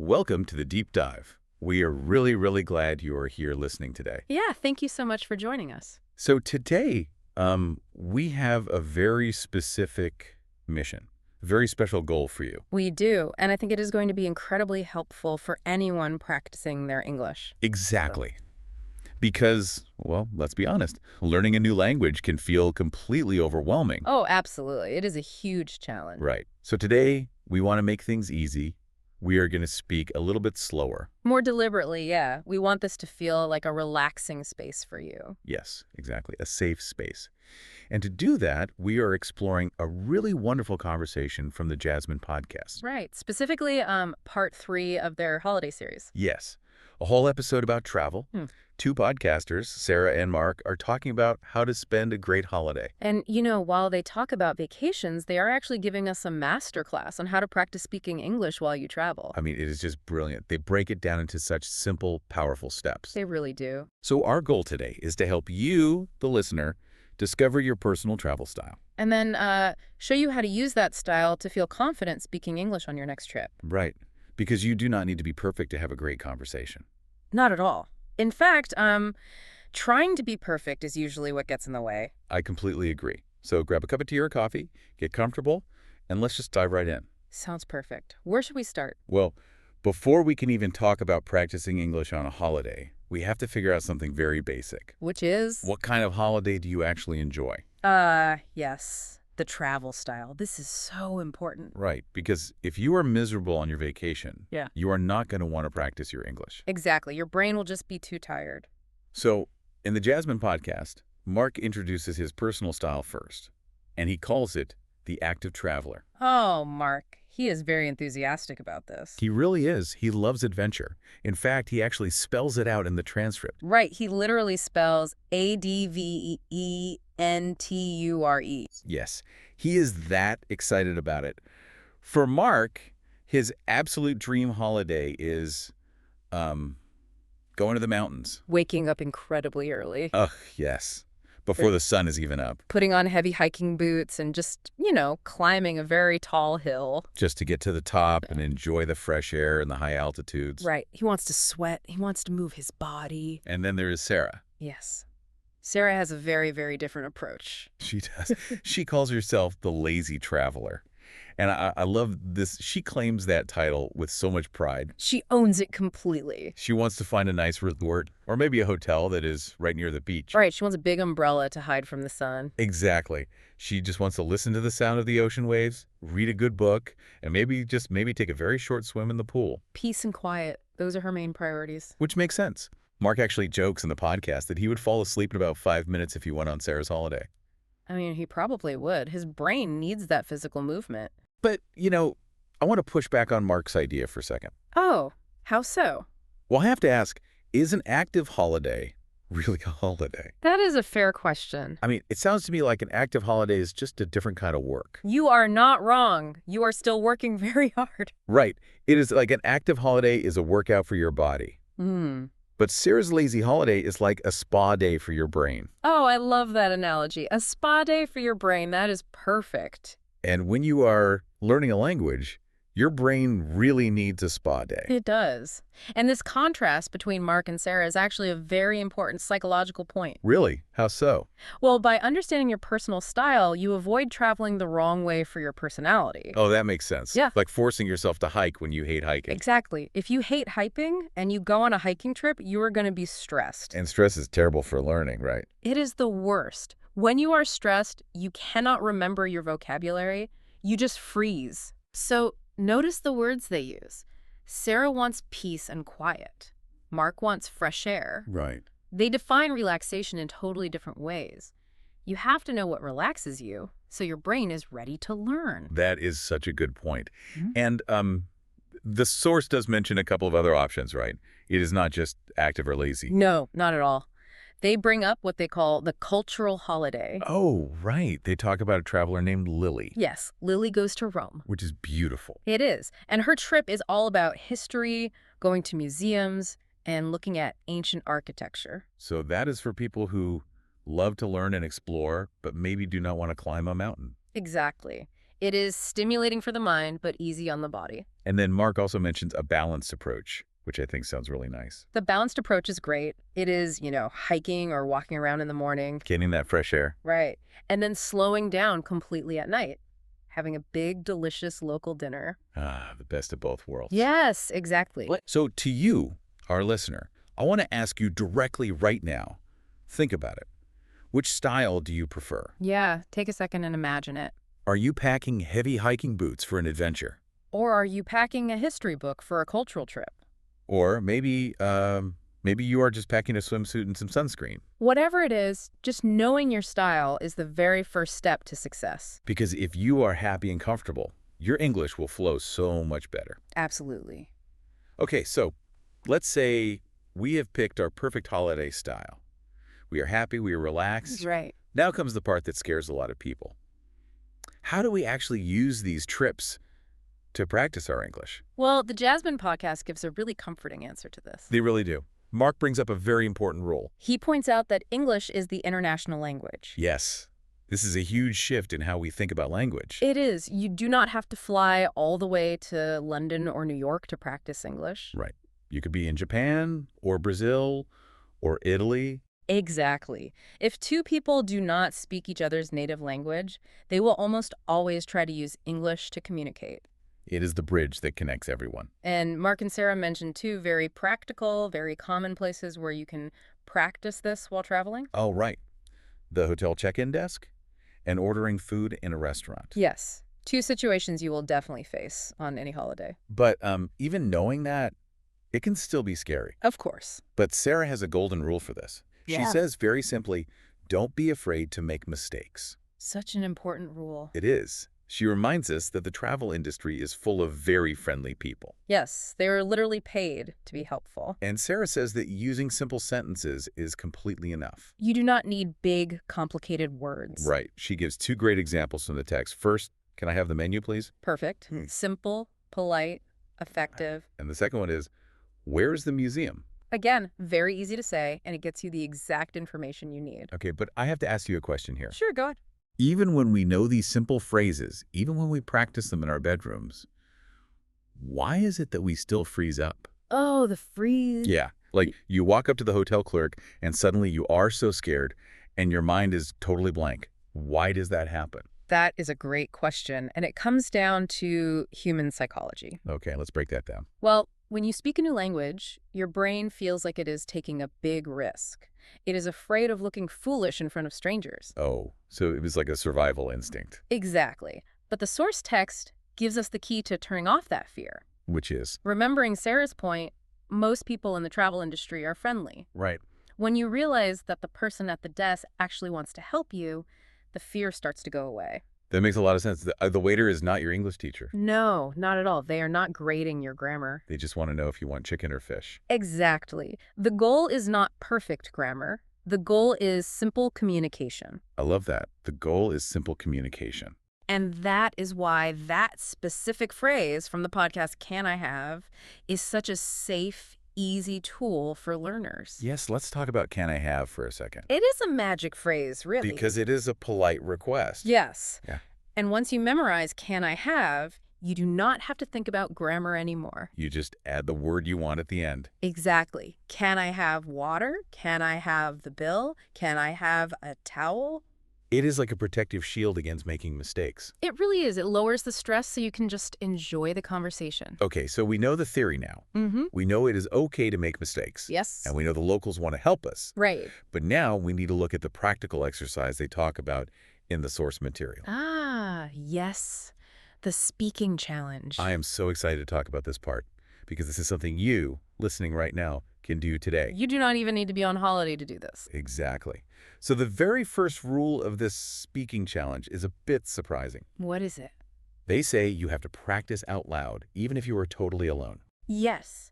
welcome to the Deep Dive. We are really glad you are here listening today. Yeah, thank you so much for joining us. So today, we have a very specific mission, a very special goal for you. We do, and I think it is going to be incredibly helpful for anyone practicing their English. Exactly. Because, well, let's be honest, learning a new language can feel completely overwhelming. Oh, absolutely. It is a huge challenge. Right. So today, we want to make things easy. We are going to speak a little bit slower. More deliberately, yeah. We want this to feel like a relaxing space for you. Yes, exactly. A safe space. And to do that, we are exploring a really wonderful conversation from the Jasmine Podcast. Right. Specifically, part 3 of their holiday series. Yes. A whole episode about travel. Two podcasters, Sarah and Mark, are talking about how to spend a great holiday. And, while they talk about vacations, they are actually giving us a masterclass on how to practice speaking English while you travel. I mean, it is just brilliant. They break it down into such simple, powerful steps. They really do. So our goal today is to help you, the listener, discover your personal travel style. And then show you how to use that style to feel confident speaking English on your next trip. Right. Because you do not need to be perfect to have a great conversation. Not at all. In fact, trying to be perfect is usually what gets in the way. I completely agree. So grab a cup of tea or coffee, get comfortable, and let's just dive right in. Sounds perfect. Where should we start? Well, before we can even talk about practicing English on a holiday, we have to figure out something very basic. Which is? What kind of holiday do you actually enjoy? Yes. The travel style. This is so important. Right, because if you are miserable on your vacation, Yeah. you are not going to want to practice your English. Exactly. Your brain will just be too tired. So, in the Jasmine Podcast, Mark introduces his personal style first, and he calls it the active traveler. Oh, Mark. He is very enthusiastic about this. He really is. He loves adventure. In fact, he actually spells it out in the transcript. Right. He literally spells Adventure. Yes, he is that excited about it. For Mark, his absolute dream holiday is going to the mountains. Waking up incredibly early. Ugh, yes. Before the sun is even up. Putting on heavy hiking boots and just, climbing a very tall hill. Just to get to the top and enjoy the fresh air and the high altitudes. Right. He wants to sweat. He wants to move his body. And then there is Sarah. Yes. Sarah has a very, very different approach. She does. She calls herself the lazy traveler. And I love this. She claims that title with so much pride. She owns it completely. She wants to find a nice resort or maybe a hotel that is right near the beach. Right. She wants a big umbrella to hide from the sun. Exactly. She just wants to listen to the sound of the ocean waves, read a good book, and maybe take a very short swim in the pool. Peace and quiet. Those are her main priorities. Which makes sense. Mark actually jokes in the podcast that he would fall asleep in about 5 minutes if he went on Sarah's holiday. I mean, he probably would. His brain needs that physical movement. But, I want to push back on Mark's idea for a second. Oh, how so? Well, I have to ask, is an active holiday really a holiday? That is a fair question. I mean, it sounds to me like an active holiday is just a different kind of work. You are not wrong. You are still working very hard. Right. It is like an active holiday is a workout for your body. But Sarah's lazy holiday is like a spa day for your brain. Oh, I love that analogy. A spa day for your brain. That is perfect. And when you are learning a language, your brain really needs a spa day. It does. And this contrast between Mark and Sarah is actually a very important psychological point. Really? How so? Well, by understanding your personal style, you avoid traveling the wrong way for your personality. Oh, that makes sense. Yeah. Like forcing yourself to hike when you hate hiking. Exactly. If you hate hiking and you go on a hiking trip, you are going to be stressed. And stress is terrible for learning, right? It is the worst. When you are stressed, you cannot remember your vocabulary. You just freeze. So notice the words they use. Sarah wants peace and quiet. Mark wants fresh air. Right. They define relaxation in totally different ways. You have to know what relaxes you, so your brain is ready to learn. That is such a good point. And the source does mention a couple of other options, right? It is not just active or lazy. No, not at all. They bring up what they call the cultural holiday. Oh, right. They talk about a traveler named Lily. Yes, Lily goes to Rome. Which is beautiful. It is. And her trip is all about history, going to museums, and looking at ancient architecture. So that is for people who love to learn and explore, but maybe do not want to climb a mountain. Exactly. It is stimulating for the mind, but easy on the body. And then Mark also mentions a balanced approach, which I think sounds really nice. The balanced approach is great. It is, hiking or walking around in the morning. Getting that fresh air. Right. And then slowing down completely at night. Having a big, delicious local dinner. Ah, the best of both worlds. Yes, exactly. So to you, our listener, I want to ask you directly right now. Think about it. Which style do you prefer? Yeah, take a second and imagine it. Are you packing heavy hiking boots for an adventure? Or are you packing a history book for a cultural trip? Or maybe you are just packing a swimsuit and some sunscreen. Whatever it is, just knowing your style is the very first step to success. Because if you are happy and comfortable, your English will flow so much better. Absolutely. Okay, so let's say we have picked our perfect holiday style. We are happy, we are relaxed. Right. Now comes the part that scares a lot of people. How do we actually use these trips to practice our English? Well, the Jasmine Podcast gives a really comforting answer to this. They really do. Mark brings up a very important rule. He points out that English is the international language. Yes. This is a huge shift in how we think about language. It is. You do not have to fly all the way to London or New York to practice English. Right. You could be in Japan or Brazil or Italy. Exactly. If two people do not speak each other's native language, they will almost always try to use English to communicate. It is the bridge that connects everyone. And Mark and Sarah mentioned two very practical, very common places where you can practice this while traveling. Oh, right. The hotel check-in desk and ordering food in a restaurant. Yes. Two situations you will definitely face on any holiday. But even knowing that, it can still be scary. Of course. But Sarah has a golden rule for this. She says very simply, don't be afraid to make mistakes. Such an important rule. It is. She reminds us that the travel industry is full of very friendly people. Yes, they are literally paid to be helpful. And Sarah says that using simple sentences is completely enough. You do not need big, complicated words. Right. She gives two great examples from the text. First, can I have the menu, please? Perfect. Simple, polite, effective. And the second one is, where's the museum? Again, very easy to say, and it gets you the exact information you need. Okay, but I have to ask you a question here. Sure, go ahead. Even when we know these simple phrases, even when we practice them in our bedrooms, why is it that we still freeze up? Oh, the freeze. Yeah, like you walk up to the hotel clerk and suddenly you are so scared and your mind is totally blank. Why does that happen? That is a great question, and it comes down to human psychology. Okay, let's break that down. Well, when you speak a new language, your brain feels like it is taking a big risk. It is afraid of looking foolish in front of strangers. Oh, so it was like a survival instinct. Exactly. But the source text gives us the key to turning off that fear. Which is? Remembering Sarah's point, most people in the travel industry are friendly. Right. When you realize that the person at the desk actually wants to help you, the fear starts to go away. That makes a lot of sense. The waiter is not your English teacher. No, not at all. They are not grading your grammar. They just want to know if you want chicken or fish. Exactly. The goal is not perfect grammar. The goal is simple communication. I love that. The goal is simple communication. And that is why that specific phrase from the podcast, Can I Have, is such a safe, easy tool for learners. Yes, let's talk about can I have for a second. It is a magic phrase, really. Because it is a polite request. Yes. Yeah. And once you memorize Can I Have, you do not have to think about grammar anymore. You just add the word you want at the end. Exactly. Can I have water? Can I have the bill? Can I have a towel? It is like a protective shield against making mistakes. It really is. It lowers the stress so you can just enjoy the conversation. Okay, so we know the theory now. Mm-hmm. We know it is okay to make mistakes. Yes. And we know the locals want to help us. Right. But now we need to look at the practical exercise they talk about in the source material. Ah, yes. The speaking challenge. I am so excited to talk about this part because this is something you, listening right now, can do today. You do not even need to be on holiday to do this. Exactly. So the very first rule of this speaking challenge is a bit surprising. What is it? They say you have to practice out loud, even if you are totally alone. Yes.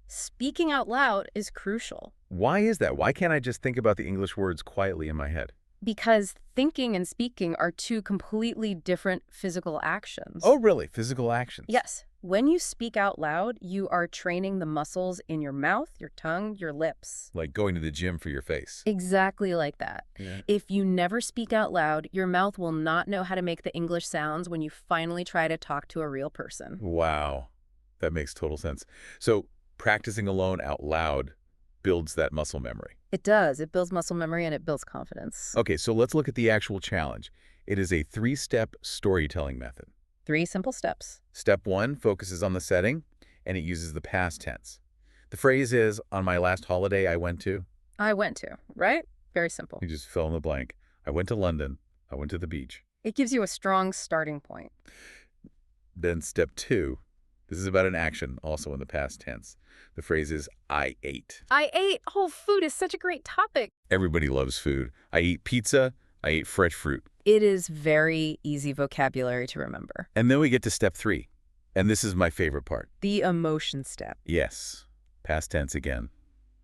Speaking out loud is crucial. Why is that? Why can't I just think about the English words quietly in my head? Because thinking and speaking are two completely different physical actions. Oh, really? Physical actions? Yes. When you speak out loud, you are training the muscles in your mouth, your tongue, your lips. Like going to the gym for your face. Exactly like that. Yeah. If you never speak out loud, your mouth will not know how to make the English sounds when you finally try to talk to a real person. Wow. That makes total sense. So practicing alone out loud builds that muscle memory. It does. It builds muscle memory and it builds confidence. Okay, so let's look at the actual challenge. It is a 3-step storytelling method. 3 simple steps. Step 1 focuses on the setting, and it uses the past tense. The phrase is, on my last holiday I went to. I went to, right? Very simple. You just fill in the blank. I went to London. I went to the beach. It gives you a strong starting point. Then step 2, this is about an action, also in the past tense. The phrase is, I ate. I ate. Oh, food is such a great topic. Everybody loves food. I ate pizza. I ate fresh fruit. It is very easy vocabulary to remember. And then we get to step 3. And this is my favorite part. The emotion step. Yes. Past tense again.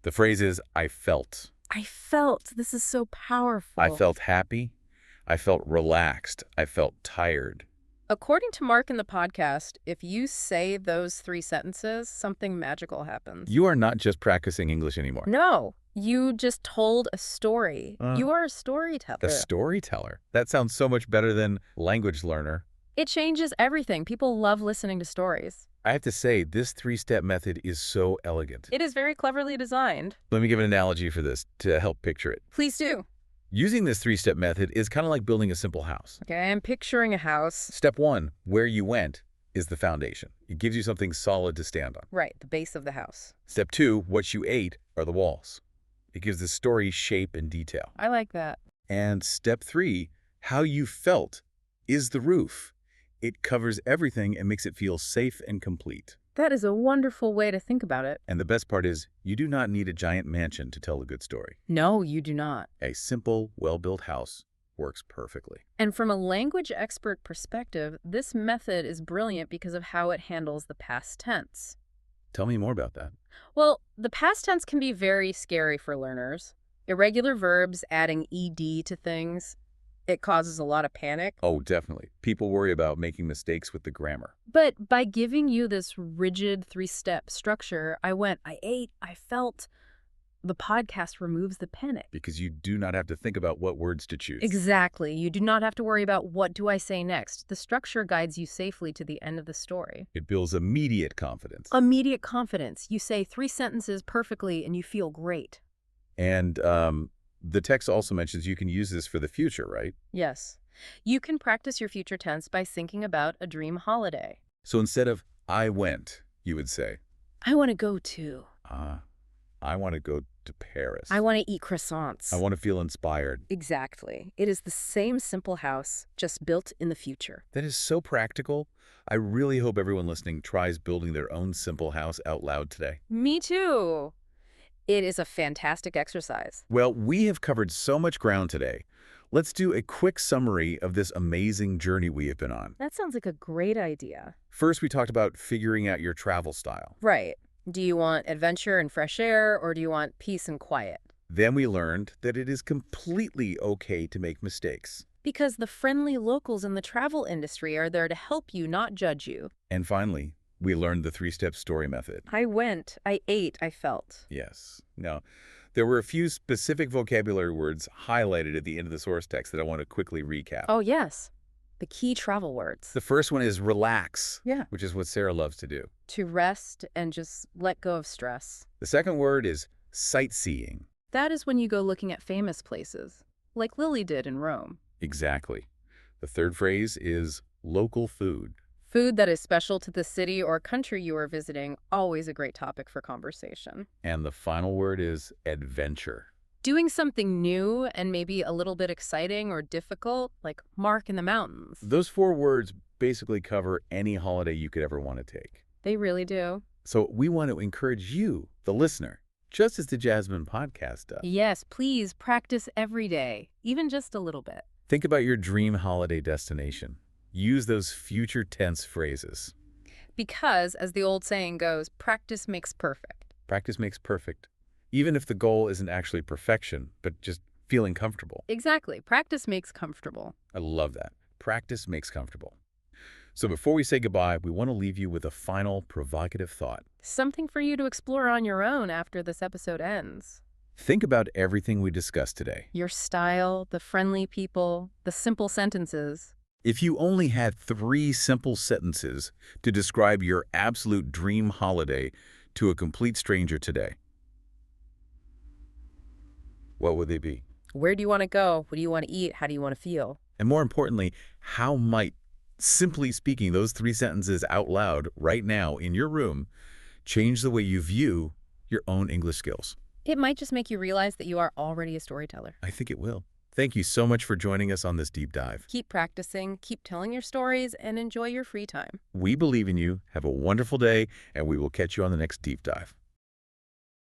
The phrase is, I felt. I felt. This is so powerful. I felt happy. I felt relaxed. I felt tired. According to Mark in the podcast, if you say those 3 sentences, something magical happens. You are not just practicing English anymore. No, you just told a story. You are a storyteller. A storyteller. That sounds so much better than language learner. It changes everything. People love listening to stories. I have to say, this 3-step method is so elegant. It is very cleverly designed. Let me give an analogy for this to help picture it. Please do. Using this 3-step method is kind of like building a simple house. Okay, I'm picturing a house. Step 1, where you went, is the foundation. It gives you something solid to stand on. Right, the base of the house. Step 2, what you ate, are the walls. It gives the story shape and detail. I like that. And step 3, how you felt, is the roof. It covers everything and makes it feel safe and complete. That is a wonderful way to think about it. And the best part is, you do not need a giant mansion to tell a good story. No, you do not. A simple, well-built house works perfectly. And from a language expert perspective, this method is brilliant because of how it handles the past tense. Tell me more about that. Well, the past tense can be very scary for learners. Irregular verbs adding ed to things, it causes a lot of panic. Oh, definitely. People worry about making mistakes with the grammar. But by giving you this rigid 3-step structure, I ate, I felt, the podcast removes the panic. Because you do not have to think about what words to choose. Exactly. You do not have to worry about what do I say next. The structure guides you safely to the end of the story. It builds immediate confidence. Immediate confidence. You say 3 sentences perfectly and you feel great. And the text also mentions you can use this for the future, right? Yes. You can practice your future tense by thinking about a dream holiday. So instead of I went, you would say, I want to go to. I want to go to Paris. I want to eat croissants. I want to feel inspired. Exactly. It is the same simple house, just built in the future. That is so practical. I really hope everyone listening tries building their own simple house out loud today. Me too. It is a fantastic exercise. Well, we have covered so much ground today. Let's do a quick summary of this amazing journey we have been on. That sounds like a great idea. First, we talked about figuring out your travel style. Right. Do you want adventure and fresh air, or do you want peace and quiet? Then we learned that it is completely okay to make mistakes. Because the friendly locals in the travel industry are there to help you, not judge you. And finally, we learned the 3-step story method. I went, I ate, I felt. Yes. Now, there were a few specific vocabulary words highlighted at the end of the source text that I want to quickly recap. Oh, yes. The key travel words. The first one is relax, Yeah. which is what Sarah loves to do. To rest and just let go of stress. The second word is sightseeing. That is when you go looking at famous places, like Lily did in Rome. Exactly. The third phrase is local food. Food that is special to the city or country you are visiting, always a great topic for conversation. And the final word is adventure. Doing something new and maybe a little bit exciting or difficult, like Mark in the mountains. Those 4 words basically cover any holiday you could ever want to take. They really do. So we want to encourage you, the listener, just as the Jasmine Podcast does. Yes, please practice every day, even just a little bit. Think about your dream holiday destination. Use those future tense phrases. Because, as the old saying goes, practice makes perfect. Practice makes perfect. Even if the goal isn't actually perfection, but just feeling comfortable. Exactly. Practice makes comfortable. I love that. Practice makes comfortable. So before we say goodbye, we want to leave you with a final provocative thought. Something for you to explore on your own after this episode ends. Think about everything we discussed today. Your style, the friendly people, the simple sentences. If you only had 3 simple sentences to describe your absolute dream holiday to a complete stranger today, what would they be? Where do you want to go? What do you want to eat? How do you want to feel? And more importantly, how might, simply speaking, those 3 sentences out loud right now in your room change the way you view your own English skills? It might just make you realize that you are already a storyteller. I think it will. Thank you so much for joining us on this deep dive. Keep practicing, keep telling your stories, and enjoy your free time. We believe in you. Have a wonderful day, and we will catch you on the next deep dive.